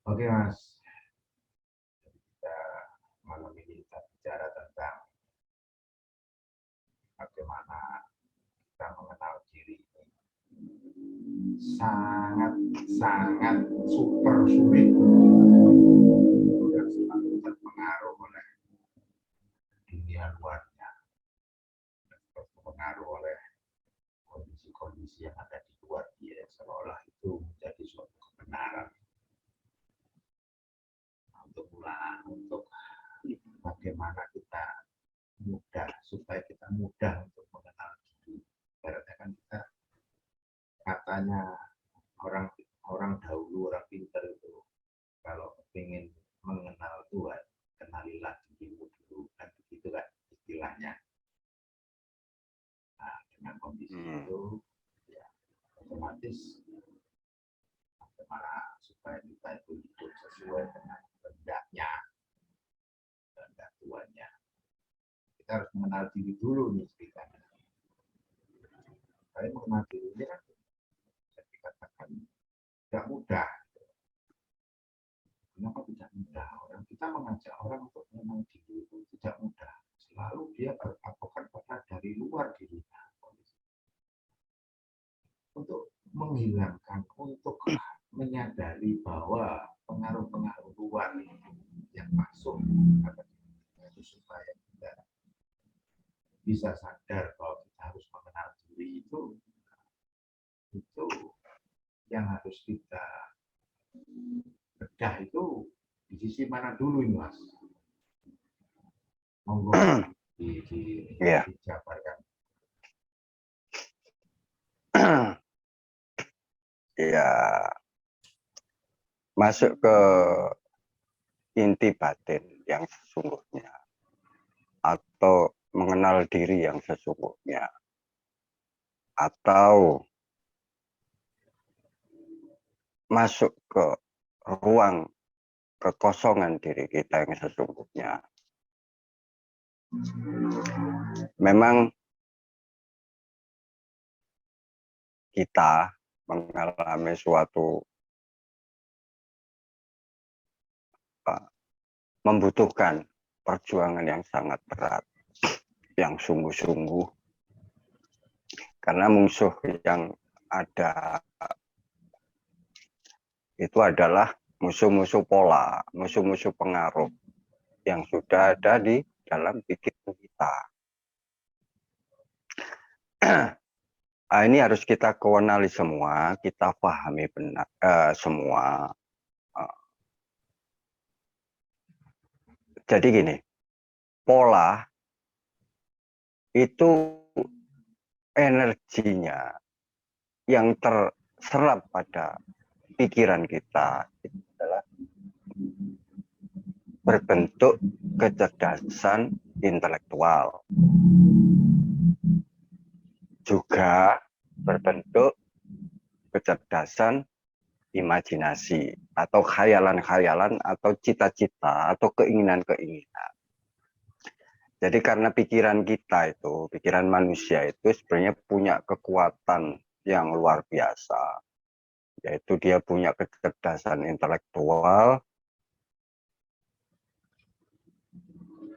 Oke Mas, kita malam ini kita bicara tentang bagaimana kita mengenal diri. Sangat super sulit dan selalu terpengaruh oleh dunia luarnya, terpengaruh oleh kondisi-kondisi yang ada di luar dia, seolah itu menjadi suatu kebenaran. Untuk bagaimana kita supaya kita mudah untuk mengenal diri. Karena kan kita katanya orang dahulu, orang pintar itu kalau ingin mengenal Tuhan, kenalilah dirimu dulu, kan begitu kan istilahnya. Nah, dengan kondisi itu ya otomatis bagaimana supaya kita itu hidup sesuai dengan kehendaknya, kehendak Tuhannya. Kita harus mengenal diri dulu nih ceritanya. Saya mengenal diri ini kan bisa dikatakan tidak mudah. Kenapa tidak mudah? Kita mengajak orang untuk mengenal diri itu tidak mudah. Selalu dia berpatokan pada dari luar dirinya. Untuk menghilangkan, untuk menyadari bahwa pengaruh-pengaruh luar yang masuk itu supaya kita bisa sadar bahwa kita harus mengenal diri itu yang harus kita bedah itu di sisi mana dulu ini Mas? Monggo dijabarkan. Ya, masuk ke inti batin yang sesungguhnya atau mengenal diri yang sesungguhnya atau masuk ke ruang kekosongan diri kita yang sesungguhnya. Memang kita mengalami suatu membutuhkan perjuangan yang sangat berat, yang sungguh-sungguh, karena musuh yang ada itu adalah musuh-musuh pola, musuh-musuh pengaruh yang sudah ada di dalam pikiran kita. Ini harus kita kenali semua, kita pahami benar semua. Jadi gini, pola itu energinya yang terserap pada pikiran kita itu adalah berbentuk kecerdasan intelektual, juga berbentuk kecerdasan imajinasi atau khayalan-khayalan atau cita-cita atau keinginan-keinginan. Jadi karena pikiran kita itu, pikiran manusia itu sebenarnya punya kekuatan yang luar biasa, yaitu dia punya kecerdasan intelektual,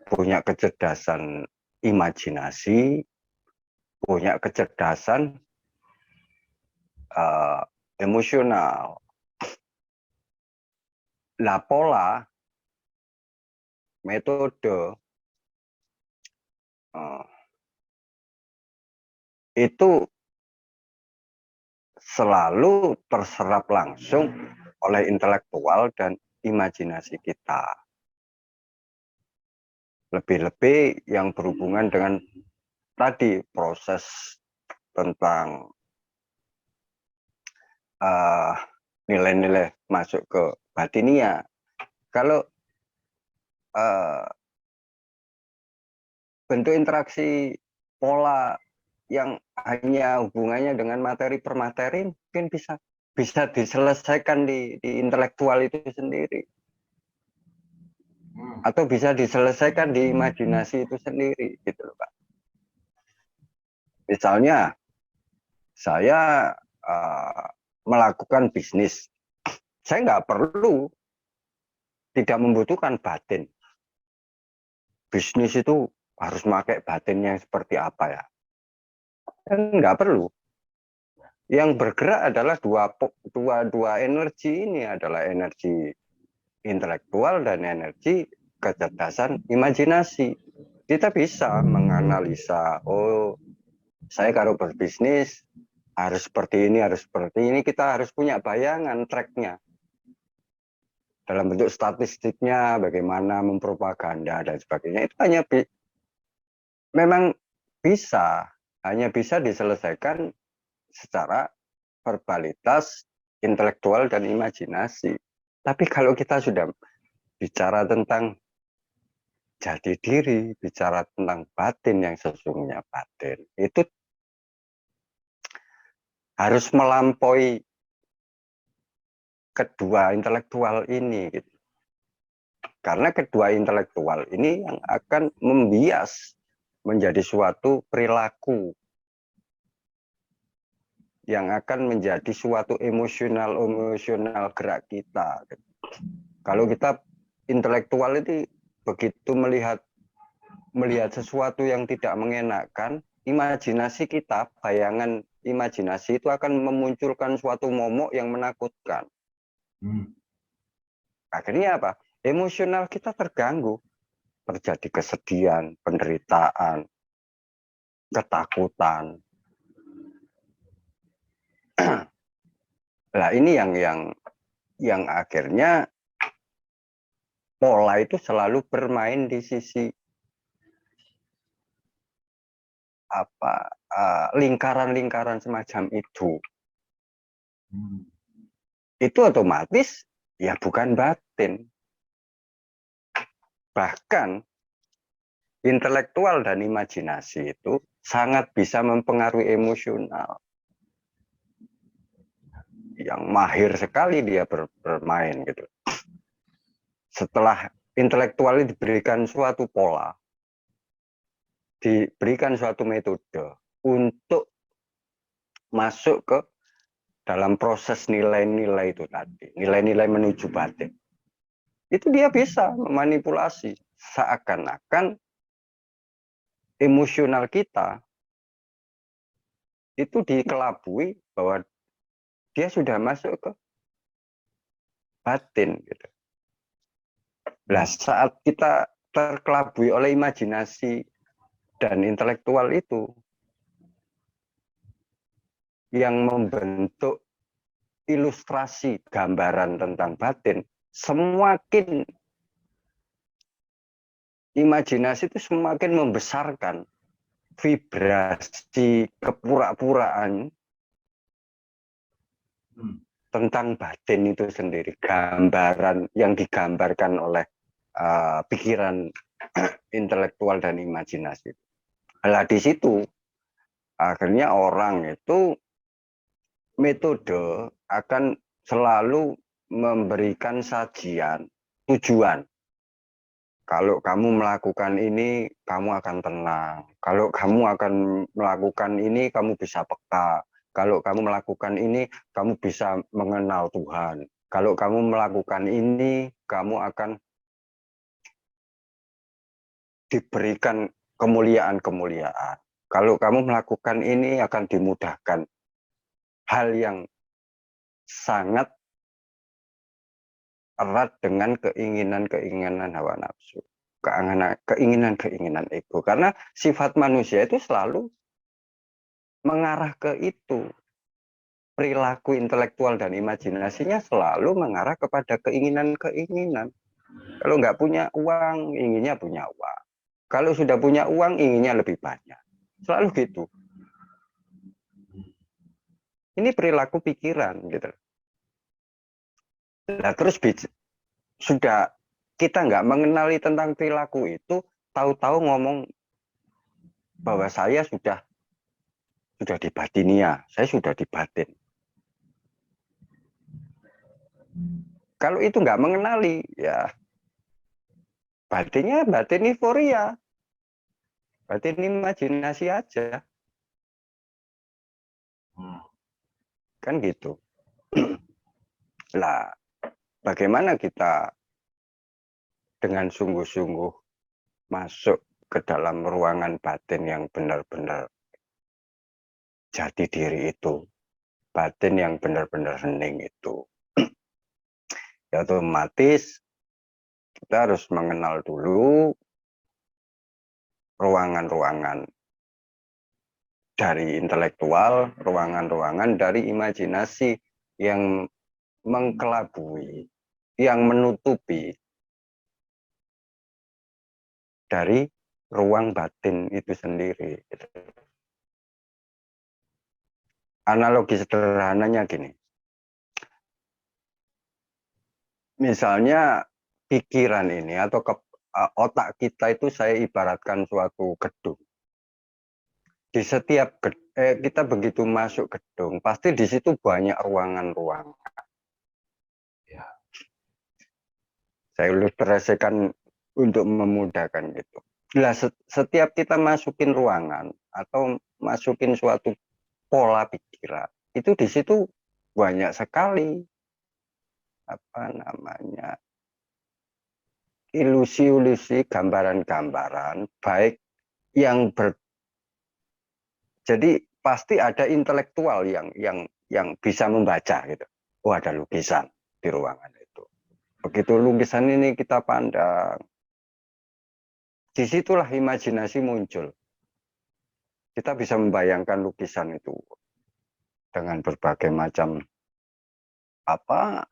punya kecerdasan imajinasi, punya kecerdasan emosional. Lah pola, metode itu selalu terserap langsung oleh intelektual dan imajinasi kita. Lebih-lebih yang berhubungan dengan tadi proses tentang nilai-nilai masuk ke batinia. Kalau bentuk interaksi pola yang hanya hubungannya dengan materi per materi mungkin bisa diselesaikan di intelektual itu sendiri. Atau bisa diselesaikan di imajinasi itu sendiri, gitu loh Pak. Misalnya, saya melakukan bisnis, saya nggak perlu tidak membutuhkan batin. Bisnis itu harus pakai batinnya seperti apa ya? Kan nggak perlu. Yang bergerak adalah dua energi ini adalah energi intelektual dan energi kecerdasan imajinasi. Kita bisa menganalisa, oh saya kalau berbisnis harus seperti ini, harus seperti ini. Kita harus punya bayangan tracknya. Dalam bentuk statistiknya, bagaimana mempropaganda dan sebagainya. Itu memang hanya bisa diselesaikan secara verbalitas, intelektual, dan imajinasi. Tapi kalau kita sudah bicara tentang jati diri, bicara tentang batin yang sesungguhnya batin, itu harus melampaui kedua intelektual ini. Gitu. Karena kedua intelektual ini yang akan membias menjadi suatu perilaku yang akan menjadi suatu emosional gerak kita. Kalau kita intelektual itu begitu melihat sesuatu yang tidak mengenakan, imajinasi kita, bayangan imajinasi itu akan memunculkan suatu momok yang menakutkan. Akhirnya apa? Emosional kita terganggu. Terjadi kesedihan, penderitaan, ketakutan. Nah, ini yang akhirnya pola itu selalu bermain di sisi lingkaran-lingkaran semacam itu. Itu otomatis ya bukan batin. Bahkan intelektual dan imajinasi itu sangat bisa mempengaruhi emosional. Yang mahir sekali dia bermain gitu. Setelah intelektual diberikan suatu pola, diberikan suatu metode untuk masuk ke dalam proses nilai-nilai itu tadi, nilai-nilai menuju batin. Itu dia bisa memanipulasi seakan-akan emosional kita itu dikelabui bahwa dia sudah masuk ke batin gitu. Nah, saat kita terkelabui oleh imajinasi dan intelektual itu yang membentuk ilustrasi gambaran tentang batin, semakin imajinasi itu semakin membesarkan vibrasi kepura-puraan tentang batin itu sendiri, gambaran yang digambarkan oleh pikiran intelektual dan imajinasi. Nah, di situ akhirnya orang itu metode akan selalu memberikan sajian tujuan. Kalau kamu melakukan ini, kamu akan tenang. Kalau kamu akan melakukan ini, kamu bisa peka. Kalau kamu melakukan ini, kamu bisa mengenal Tuhan. Kalau kamu melakukan ini, kamu akan diberikan kemuliaan-kemuliaan. Kalau kamu melakukan ini, akan dimudahkan. Hal yang sangat erat dengan keinginan-keinginan hawa nafsu, keinginan-keinginan ego. Karena sifat manusia itu selalu mengarah ke itu. Perilaku intelektual dan imajinasinya selalu mengarah kepada keinginan-keinginan. Kalau nggak punya uang, inginnya punya uang. Kalau sudah punya uang, inginnya lebih banyak. Selalu gitu. Ini perilaku pikiran gitu. Nah, terus sudah kita nggak mengenali tentang perilaku itu, tahu-tahu ngomong bahwa saya sudah di batinia, saya sudah di batin. Kalau itu nggak mengenali, ya batinnya batin euforia, batin imajinasi aja, kan gitu. Lah, bagaimana kita dengan sungguh-sungguh masuk ke dalam ruangan batin yang benar-benar jati diri itu, batin yang benar-benar hening itu, ya otomatis kita harus mengenal dulu ruangan-ruangan dari intelektual, ruangan-ruangan dari imajinasi yang mengkelabui, yang menutupi dari ruang batin itu sendiri. Analogi sederhananya gini, misalnya pikiran ini atau otak kita itu saya ibaratkan suatu gedung. Di setiap kita begitu masuk gedung, pasti di situ banyak ruangan-ruangan. Ya. Saya ilustrasikan untuk memudahkan gitu. Nah, setiap kita masukin ruangan atau masukin suatu pola pikiran, itu di situ banyak sekali apa namanya ilusi-ilusi, gambaran-gambaran, baik yang jadi pasti ada intelektual yang bisa membaca gitu. Oh, ada lukisan di ruangan itu. Begitu lukisan ini kita pandang, disitulah imajinasi muncul. Kita bisa membayangkan lukisan itu dengan berbagai macam apa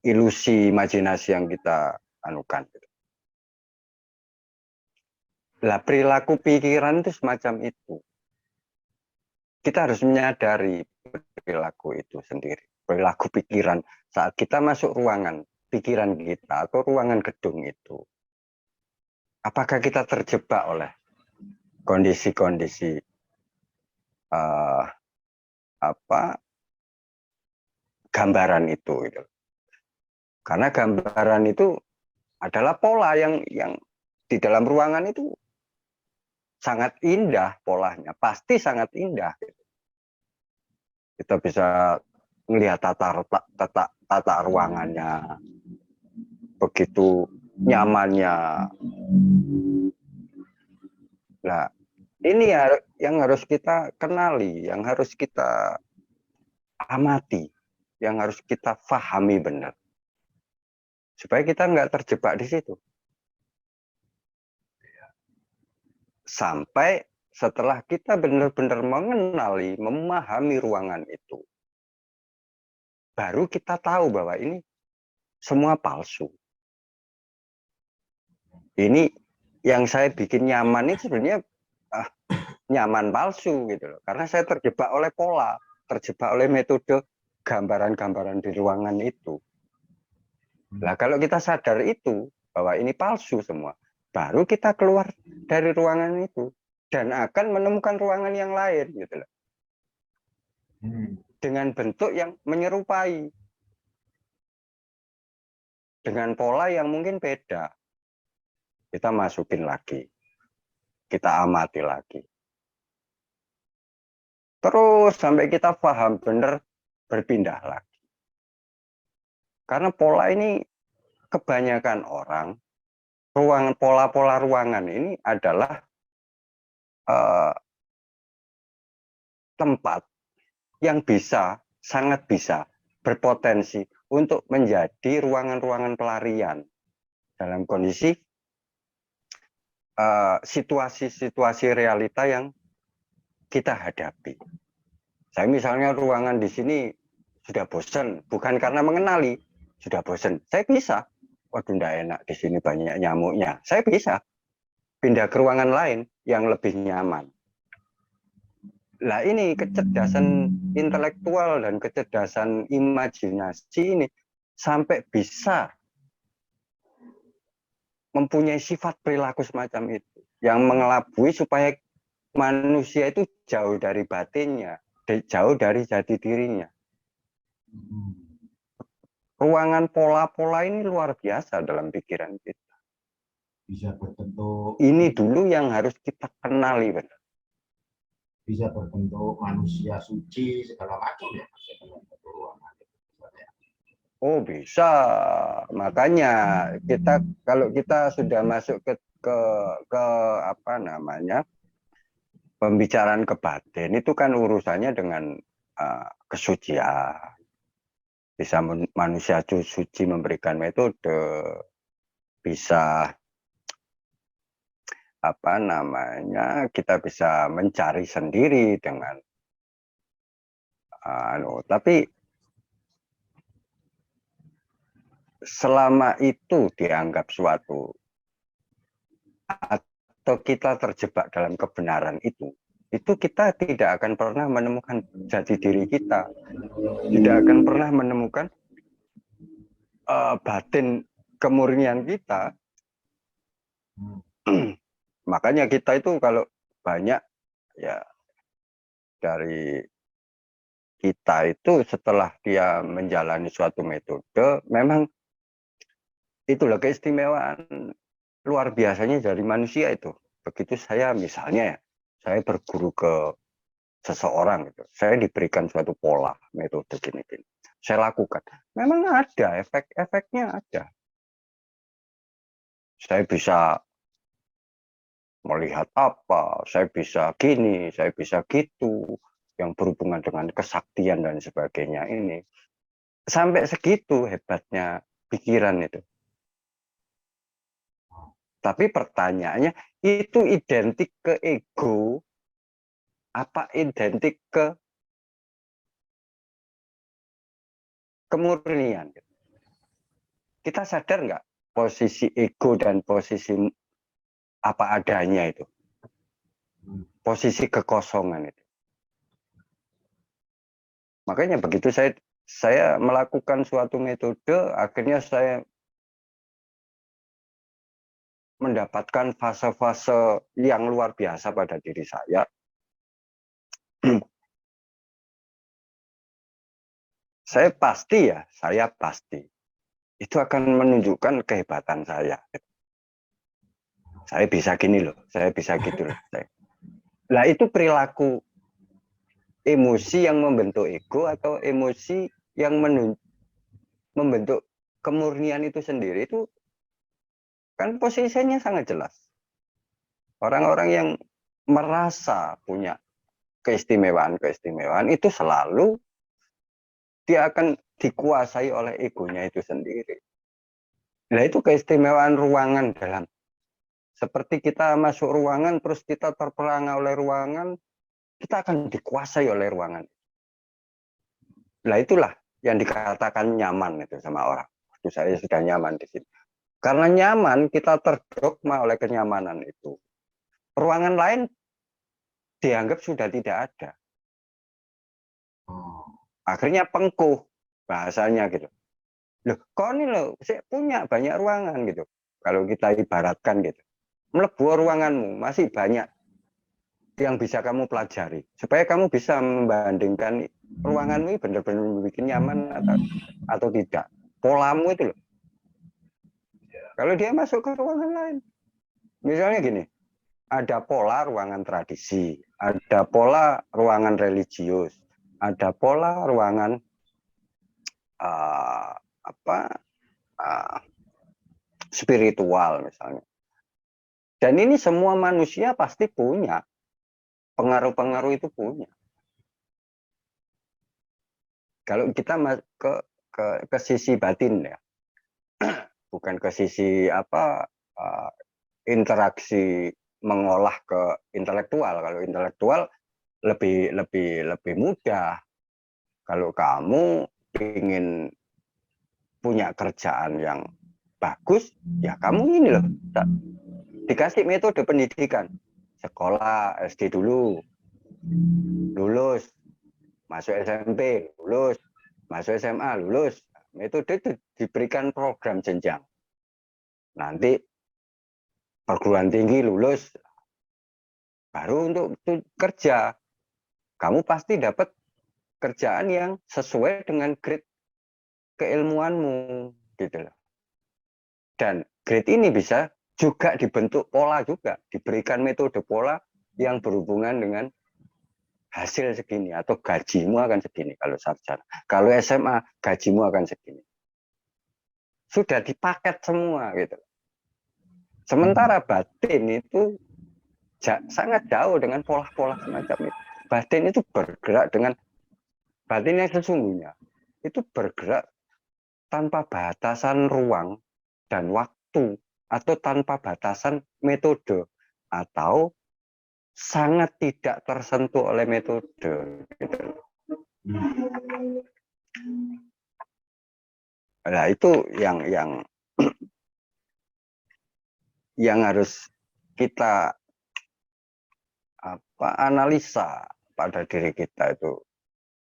ilusi imajinasi yang kita anukan. Lah perilaku pikiran itu semacam itu. Kita harus menyadari perilaku itu sendiri. Perilaku pikiran saat kita masuk ruangan pikiran kita atau ruangan gedung itu. Apakah kita terjebak oleh kondisi-kondisi gambaran itu gitu. Karena gambaran itu adalah pola yang di dalam ruangan itu sangat indah polanya, pasti sangat indah. Kita bisa melihat tata ruangannya, begitu nyamannya. Nah, ini ya yang harus kita kenali, yang harus kita amati, yang harus kita pahami benar. Supaya kita nggak terjebak di situ. Sampai setelah kita benar-benar mengenali, memahami ruangan itu, baru kita tahu bahwa ini semua palsu. Ini yang saya bikin nyaman ini sebenarnya nyaman palsu gitu loh. Karena saya terjebak oleh pola, terjebak oleh metode gambaran-gambaran di ruangan itu. Nah, kalau kita sadar itu bahwa ini palsu semua, baru kita keluar dari ruangan itu dan akan menemukan ruangan yang lain gitu loh. Dengan bentuk yang menyerupai, dengan pola yang mungkin beda. Kita masukin lagi, kita amati lagi. Terus sampai kita paham benar, berpindah lagi. Karena pola ini kebanyakan orang, pola-pola ruangan ini adalah tempat yang bisa, sangat bisa berpotensi untuk menjadi ruangan-ruangan pelarian dalam kondisi situasi-situasi realita yang kita hadapi. Saya misalnya ruangan di sini sudah bosan, bukan karena mengenali, sudah bosan. Saya bisa, waduh enggak enak di sini banyak nyamuknya. Saya bisa pindah ke ruangan lain yang lebih nyaman. Lah ini kecerdasan intelektual dan kecerdasan imajinasi ini sampai bisa mempunyai sifat perilaku semacam itu yang mengelabui supaya manusia itu jauh dari batinnya, jauh dari jati dirinya. Ruangan pola-pola ini luar biasa dalam pikiran kita. Bisa berbentuk. Ini dulu yang harus kita kenali benar. Bisa berbentuk manusia suci segala macam ya. Oh bisa, makanya kita kalau kita sudah masuk ke apa namanya pembicaraan ke batin itu kan urusannya dengan kesucian. Bisa manusia suci memberikan metode, bisa apa namanya kita bisa mencari sendiri dengan tapi selama itu dianggap suatu atau kita terjebak dalam kebenaran itu kita tidak akan pernah menemukan jati diri kita, tidak akan pernah menemukan batin kemurnian kita. Makanya kita itu kalau banyak ya dari kita itu setelah dia menjalani suatu metode, memang itulah keistimewaan luar biasanya dari manusia itu. Begitu saya misalnya ya, saya berguru ke seseorang gitu, saya diberikan suatu pola metode gini-gini, saya lakukan. Memang ada efek-efeknya ada. Saya bisa melihat apa, saya bisa gini, saya bisa gitu, yang berhubungan dengan kesaktian dan sebagainya ini. Sampai segitu hebatnya pikiran itu. Tapi pertanyaannya, itu identik ke ego, apa identik ke kemurnian? Kita sadar nggak posisi ego dan posisi apa adanya itu? Posisi kekosongan itu. Makanya begitu saya melakukan suatu metode, akhirnya saya mendapatkan fase-fase yang luar biasa pada diri saya. Saya pasti itu akan menunjukkan kehebatan saya. Saya bisa gini loh, saya bisa gitu loh. Nah itu perilaku emosi yang membentuk ego atau emosi yang membentuk kemurnian itu sendiri itu kan posisinya sangat jelas. Orang-orang yang merasa punya keistimewaan itu selalu dia akan dikuasai oleh egonya itu sendiri. Nah itu keistimewaan ruangan dalam. Seperti kita masuk ruangan terus kita terperangah oleh ruangan, kita akan dikuasai oleh ruangan. Nah itulah yang dikatakan nyaman itu sama orang. Waktu saya sudah nyaman di sini. Karena nyaman kita terdogma oleh kenyamanan itu. Ruangan lain dianggap sudah tidak ada. Akhirnya pengkuh bahasanya gitu. Loh, kok ini loh, saya punya banyak ruangan gitu. Kalau kita ibaratkan gitu. Melebu ruanganmu masih banyak yang bisa kamu pelajari supaya kamu bisa membandingkan ruanganmu ini benar-benar bikin nyaman atau tidak. Polamu itu loh. Kalau dia masuk ke ruangan lain, misalnya gini, ada pola ruangan tradisi, ada pola ruangan religius, ada pola ruangan uh, apa uh, spiritual misalnya. Dan ini semua manusia pasti punya pengaruh-pengaruh itu punya. Kalau kita ke sisi batin ya, bukan ke sisi apa interaksi mengolah ke intelektual. Kalau intelektual lebih mudah. Kalau kamu ingin punya kerjaan yang bagus, ya kamu ini loh dikasih metode pendidikan. Sekolah SD dulu, lulus, masuk SMP, lulus, masuk SMA, lulus. Metode itu diberikan program jenjang. Nanti perguruan tinggi lulus, baru untuk kerja. Kamu pasti dapat kerjaan yang sesuai dengan grade keilmuanmu, gitu loh. Dan grade ini bisa juga dibentuk pola juga, diberikan metode pola yang berhubungan dengan hasil segini atau gajimu akan segini kalau sarjana. Kalau SMA gajimu akan segini. sudah dipaket semua gitu. Sementara batin itu sangat jauh dengan pola-pola semacam itu. Batin itu bergerak dengan batin yang sesungguhnya. Itu bergerak tanpa batasan ruang dan waktu, atau tanpa batasan metode, atau sangat tidak tersentuh oleh metode. Gitu. Nah itu yang harus kita analisa pada diri kita itu,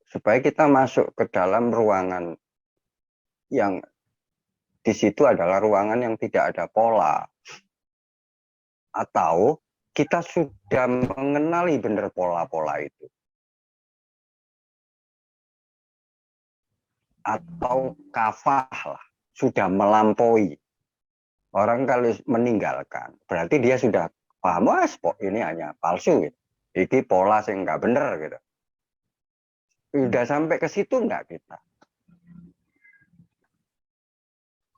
supaya kita masuk ke dalam ruangan yang di situ adalah ruangan yang tidak ada pola, atau kita sudah mengenali benar pola-pola itu, atau kafah lah, sudah melampaui. Orang kalau meninggalkan berarti dia sudah paham, ini hanya palsu gitu. Ini pola sih nggak bener gitu. Udah sampai ke situ nggak kita?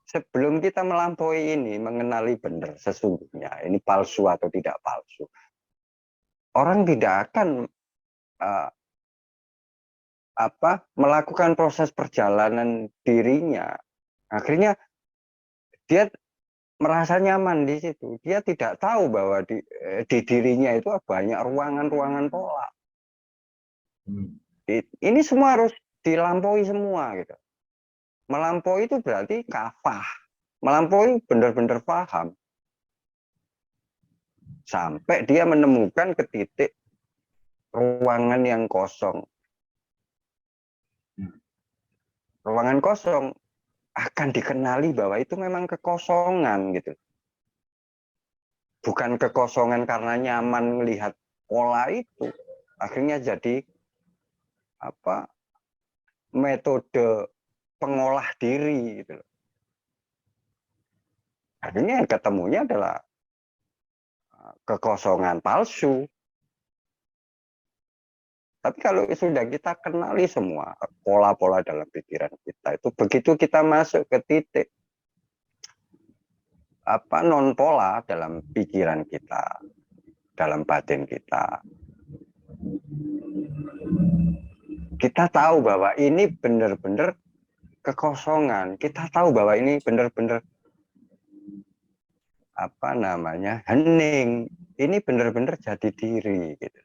Sebelum kita melampaui ini, mengenali benar sesungguhnya ini palsu atau tidak palsu, orang tidak akan melakukan proses perjalanan dirinya. Akhirnya dia merasa nyaman di situ. Dia tidak tahu bahwa di dirinya itu banyak ruangan-ruangan pola. Ini semua harus dilampaui semua gitu. Melampaui itu berarti kafah. Melampaui benar-benar paham. Sampai dia menemukan ke titik ruangan yang kosong. Ruangan kosong akan dikenali bahwa itu memang kekosongan gitu. Bukan kekosongan karena nyaman melihat pola itu. Akhirnya jadi metode pengolah diri gitu. Akhirnya yang ketemunya adalah kekosongan palsu. Tapi kalau sudah kita kenali semua pola-pola dalam pikiran kita itu, begitu kita masuk ke titik non pola dalam pikiran kita, dalam batin kita, kita tahu bahwa ini benar-benar kekosongan. Kita tahu bahwa ini benar-benar hening. Ini benar-benar jadi diri gitu.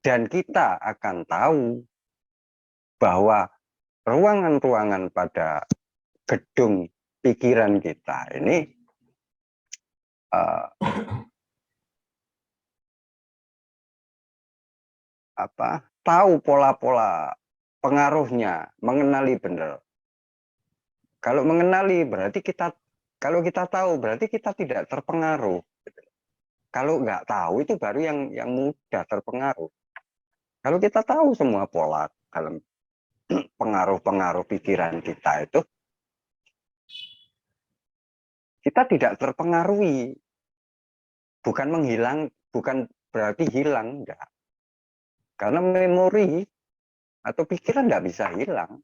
Dan kita akan tahu bahwa ruangan-ruangan pada gedung pikiran kita ini tahu pola-pola pengaruhnya, mengenali benar. Kalau mengenali berarti kalau kita tahu berarti kita tidak terpengaruh. Kalau nggak tahu itu baru yang mudah terpengaruh. Kalau kita tahu semua pola dalam pengaruh-pengaruh pikiran kita itu, kita tidak terpengaruhi. Bukan menghilang, bukan berarti hilang, enggak. Karena memori atau pikiran nggak bisa hilang.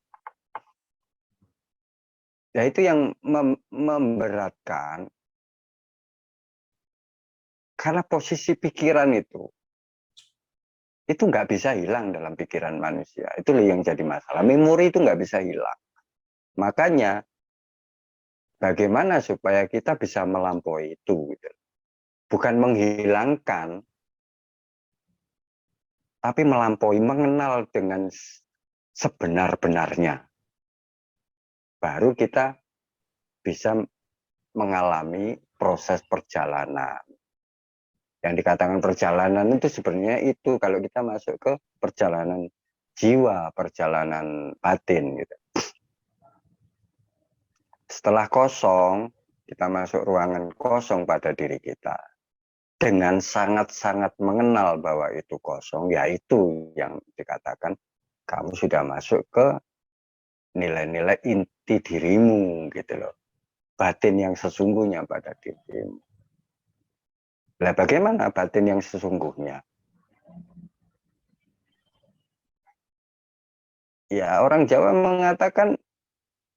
Ya itu yang memberatkan. Karena posisi pikiran itu nggak bisa hilang dalam pikiran manusia. Itu yang jadi masalah. Memori itu nggak bisa hilang. Makanya bagaimana supaya kita bisa melampaui itu? Gitu. Bukan menghilangkan, tapi melampaui, mengenal dengan sebenar-benarnya. Baru kita bisa mengalami proses perjalanan. Yang dikatakan perjalanan itu sebenarnya itu kalau kita masuk ke perjalanan jiwa, perjalanan batin gitu. Setelah kosong, kita masuk ruangan kosong pada diri kita. Dengan sangat-sangat mengenal bahwa itu kosong, yaitu yang dikatakan kamu sudah masuk ke nilai-nilai inti dirimu gitu loh. Batin yang sesungguhnya pada dirimu. Lah bagaimana batin yang sesungguhnya? Ya orang Jawa mengatakan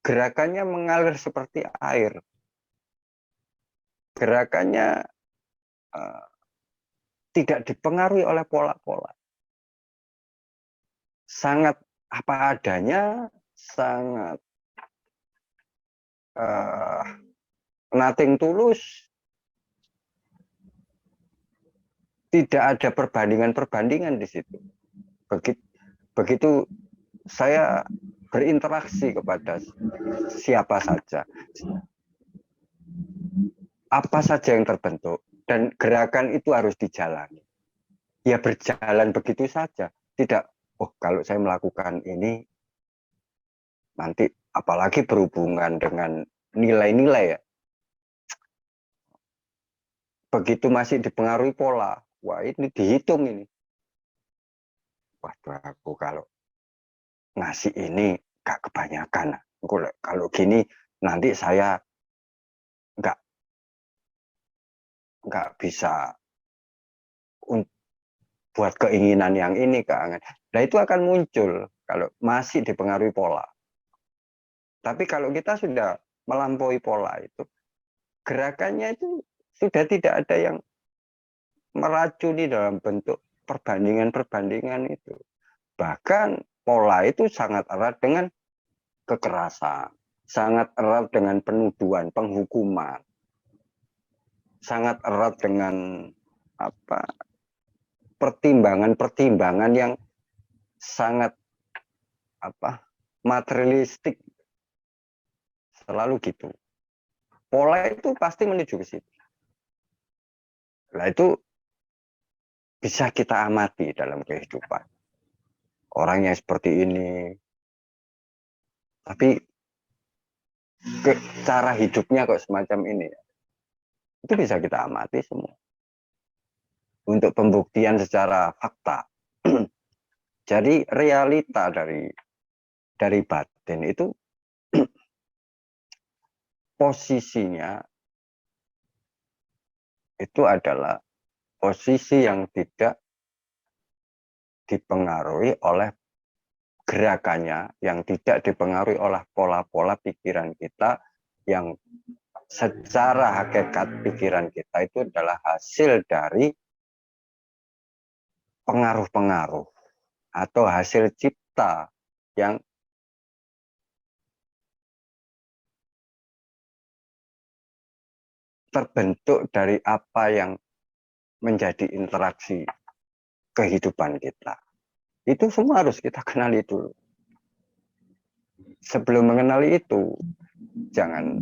gerakannya mengalir seperti air. Gerakannya tidak dipengaruhi oleh pola-pola. Sangat apa adanya, sangat nothing tulus. Tidak ada perbandingan-perbandingan di situ. Begitu saya berinteraksi kepada siapa saja, apa saja yang terbentuk, dan gerakan itu harus dijalani. Ya berjalan begitu saja. Tidak, oh kalau saya melakukan ini, nanti apalagi berhubungan dengan nilai-nilai ya. Begitu masih dipengaruhi pola, wah ini dihitung ini. Waduh, aku kalau ngasih ini gak kebanyakan. Kalau gini nanti saya nggak bisa buat keinginan yang ini kan. Nah itu akan muncul kalau masih dipengaruhi pola. Tapi kalau kita sudah melampaui pola itu, gerakannya itu sudah tidak ada yang meracuni dalam bentuk perbandingan-perbandingan itu. Bahkan pola itu sangat erat dengan kekerasan, sangat erat dengan penuduhan, penghukuman, sangat erat dengan apa pertimbangan-pertimbangan yang sangat materialistik, selalu gitu. Pola itu pasti menuju ke situ. Nah itu bisa kita amati dalam kehidupan. Orang yang seperti ini, tapi cara hidupnya kok semacam ini. Itu bisa kita amati semua. Untuk pembuktian secara fakta. Jadi realita dari batin itu posisinya itu adalah posisi yang tidak dipengaruhi oleh gerakannya, yang tidak dipengaruhi oleh pola-pola pikiran kita, yang secara hakikat pikiran kita itu adalah hasil dari pengaruh-pengaruh atau hasil cipta yang terbentuk dari apa yang menjadi interaksi kehidupan kita. Itu semua harus kita kenali dulu. Sebelum mengenali itu, jangan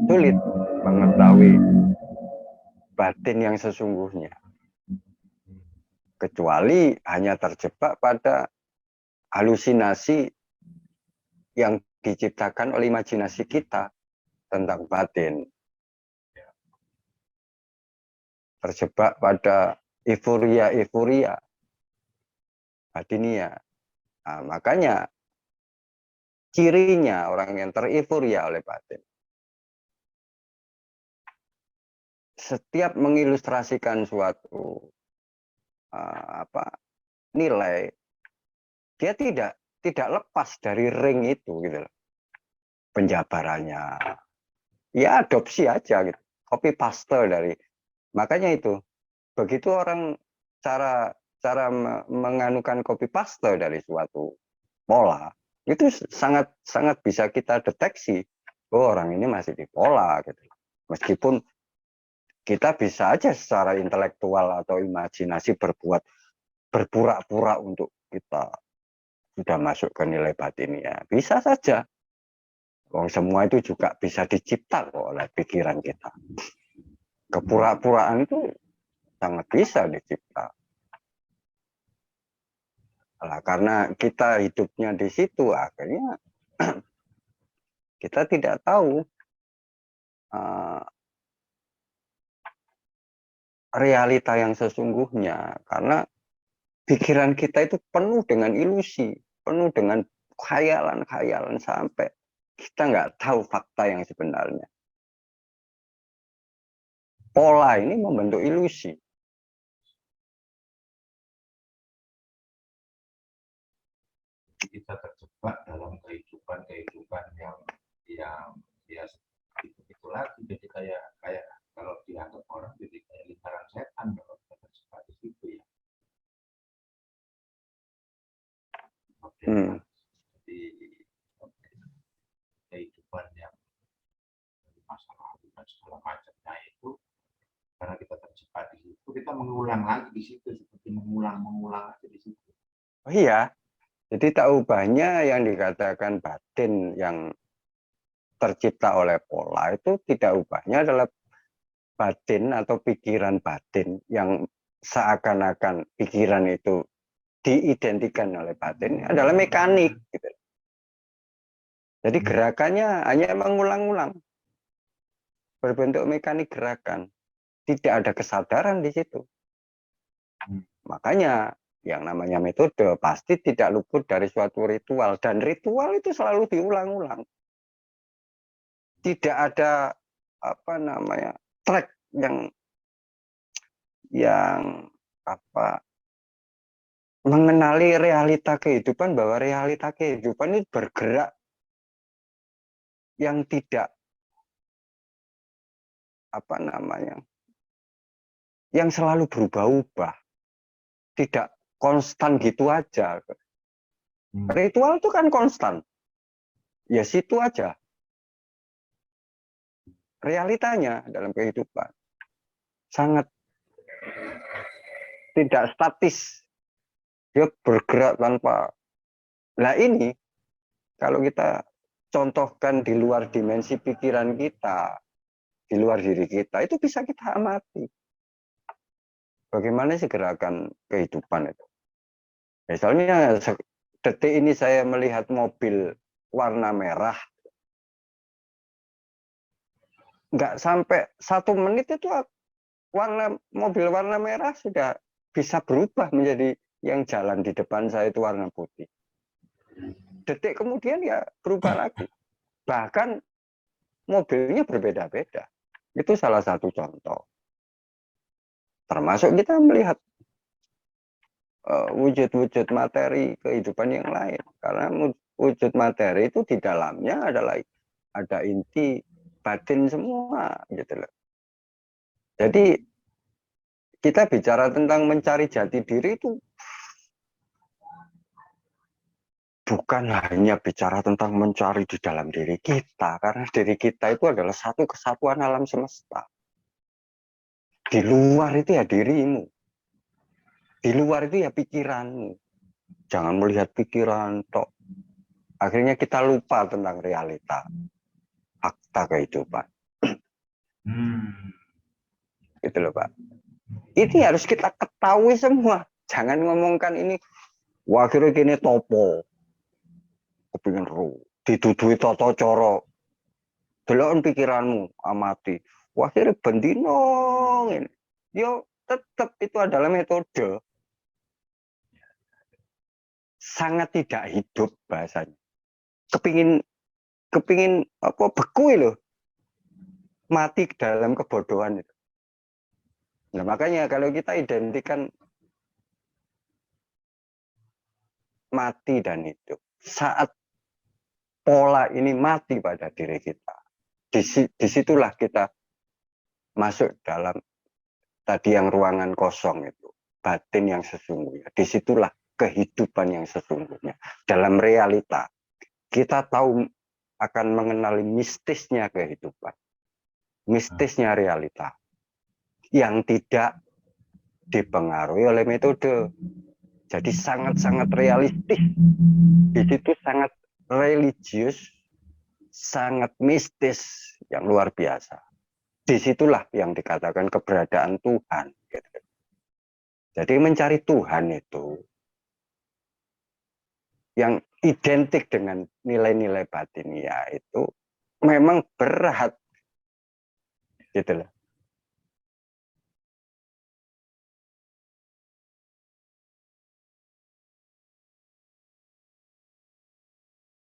sulit mengetahui batin yang sesungguhnya. Kecuali hanya terjebak pada halusinasi yang diciptakan oleh imajinasi kita tentang batin. Terjebak pada euforia batinia. Nah, makanya cirinya orang yang tereuforia oleh batin, setiap mengilustrasikan suatu nilai, dia tidak lepas dari ring itu gitu loh. Penjabarannya ya adopsi aja gitu, copy paste dari, makanya itu begitu orang cara menganukan copy paste dari suatu pola itu sangat sangat bisa kita deteksi, oh orang ini masih di pola gitu. Meskipun kita bisa aja secara intelektual atau imajinasi berpura-pura untuk kita sudah masuk ke nilai batinnya, bisa saja. Wong semua itu juga bisa dicipta oleh pikiran kita. Kepura-puraan itu sangat bisa dicipta. Nah, karena kita hidupnya di situ, akhirnya kita tidak tahu realita yang sesungguhnya. Karena pikiran kita itu penuh dengan ilusi, penuh dengan khayalan-khayalan sampai kita nggak tahu fakta yang sebenarnya. Pola ini membentuk ilusi. Kita terjebak dalam kehidupan kehidupan yang dari masa lalu dan segala macamnya itu, karena kita terjebak di situ, kita mengulang lagi di situ, seperti mengulang aja di situ. Oh iya, jadi tak ubahnya yang dikatakan batin yang tercipta oleh pola itu tidak ubahnya adalah batin atau pikiran batin yang seakan-akan pikiran itu diidentikan oleh batin adalah mekanik. Gitu. Jadi gerakannya hanya mengulang-ulang, berbentuk mekanik gerakan, tidak ada kesadaran di situ. Makanya yang namanya metode pasti tidak luput dari suatu ritual, dan ritual itu selalu diulang-ulang. Tidak ada apa namanya track yang apa mengenali realita kehidupan, bahwa realita kehidupan itu bergerak yang tidak apa namanya yang selalu berubah-ubah, tidak konstan gitu aja. Ritual itu kan konstan, ya situ aja realitanya dalam kehidupan sangat tidak statis, dia bergerak tanpa. Nah ini kalau kita contohkan di luar dimensi pikiran kita, di luar diri kita, itu bisa kita amati. Bagaimana sih gerakan kehidupan itu? Misalnya detik ini saya melihat mobil warna merah, nggak sampai 1 menit itu mobil warna merah sudah bisa berubah menjadi yang jalan di depan saya itu warna putih. Detik kemudian ya berubah lagi. Bahkan mobilnya berbeda-beda. Itu salah satu contoh. Termasuk kita melihat wujud-wujud materi kehidupan yang lain. Karena wujud materi itu di dalamnya adalah ada inti batin semua gitu loh. Jadi kita bicara tentang mencari jati diri itu bukan hanya bicara tentang mencari di dalam diri kita, karena diri kita itu adalah satu kesatuan alam semesta. Di luar itu ya dirimu, di luar itu ya pikiranmu. Jangan melihat pikiran tok. Akhirnya kita lupa tentang realita, fakta kehidupan. Gitu loh Pak. Ini harus kita ketahui semua. Jangan ngomongkan ini, wah kira gini topo. Kepingin ru, didudui toto coro. Delon pikiranmu, amati. Wah kira bendinong ini. Yo tetap itu adalah metode. Sangat tidak hidup bahasanya. Kepingin apa beku loh. Mati dalam kebodohan itu. Nah, makanya kalau kita identikan mati dan hidup, saat pola ini mati pada diri kita, disitulah kita masuk dalam tadi yang ruangan kosong itu, batin yang sesungguhnya. Disitulah kehidupan yang sesungguhnya. Dalam realita, kita tahu akan mengenali mistisnya kehidupan, mistisnya realita, yang tidak dipengaruhi oleh metode. Jadi sangat-sangat realistis. Di situ sangat religius, sangat mistis, yang luar biasa. Disitulah yang dikatakan keberadaan Tuhan. Jadi mencari Tuhan itu yang identik dengan nilai-nilai batin ya itu memang berat. Gitu loh.